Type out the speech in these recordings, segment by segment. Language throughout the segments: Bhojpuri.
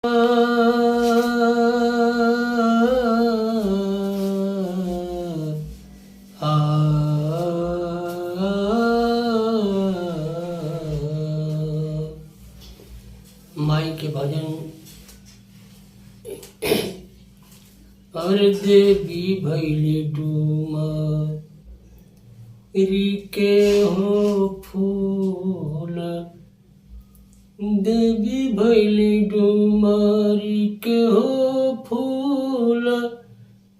माई के भजन। और देवी भैली डूमरी के हो फूल, देवी भैली डूमरी के हो फूल,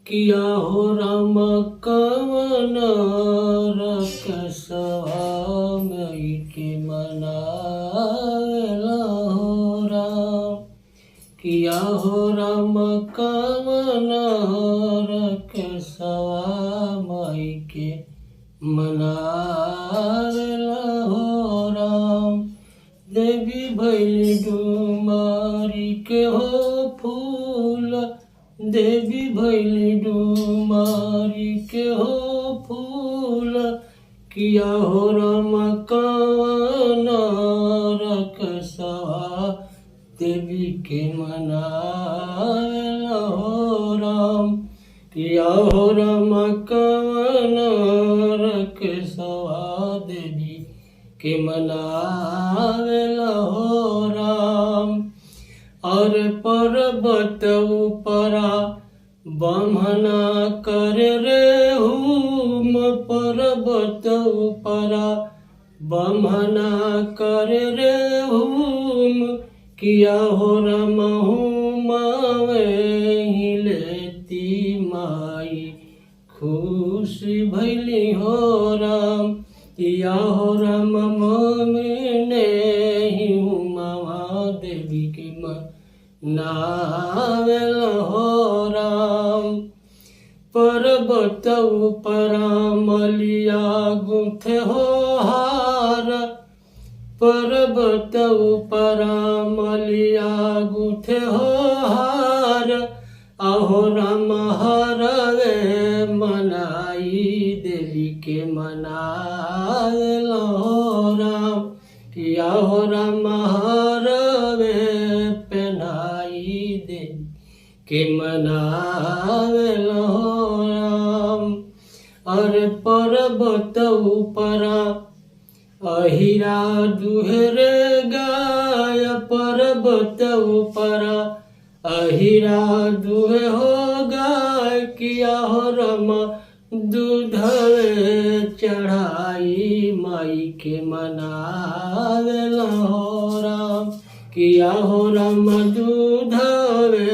किया हो राम कवन रकसवा मई के मनावेला हो राम, किया हो राम कवन रकसवा मई के मनावेला हो राम। देवी भैली डूमरी के हो फूल, देवी भैली डूमरी के हो फूल, किया हो राम कवन रकसवा देवी के मनावेला हो राम, किया हो राम कवन रकसवा देवी के मनावेला हो राम। और पर्वत उपरा ब्रह्मणा कर रे हुम, पर्वत उपरा ब्रह्मणा कर रे हुम, किया हो राम हुमावे लेती माई खुशी भैली हो राम, किया हो राम मोमिने हुमावा देवी के मनावेला हो राम। पर्वत उपरा मलिया गुंथे हो हार, पर्वत उपरा मलिया गुंथे हो हार, आहो राम हरवे मनाई देवी के मनावेला हो राम, किया हो राम हरवे पहनाई देवी के मनावेला हो राम। और पर्वत उपरा अहिरा दुहरे गाय, पर्वत उपरा अहिरा दुहे हो गाय, किया हो राम दूधवे चढ़ाई माई के मनावेला हो राम, किया हो राम दूधवे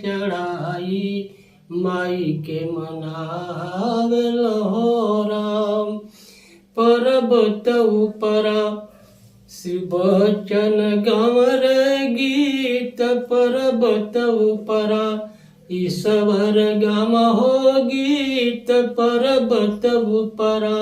चढ़ाई माई के मनावेला हो राम। पर्वत उपरा शिवचन गाँव रे गीत, पर्वत उपरा ईश्वर गाँव हो गीत, पर्वत उपरा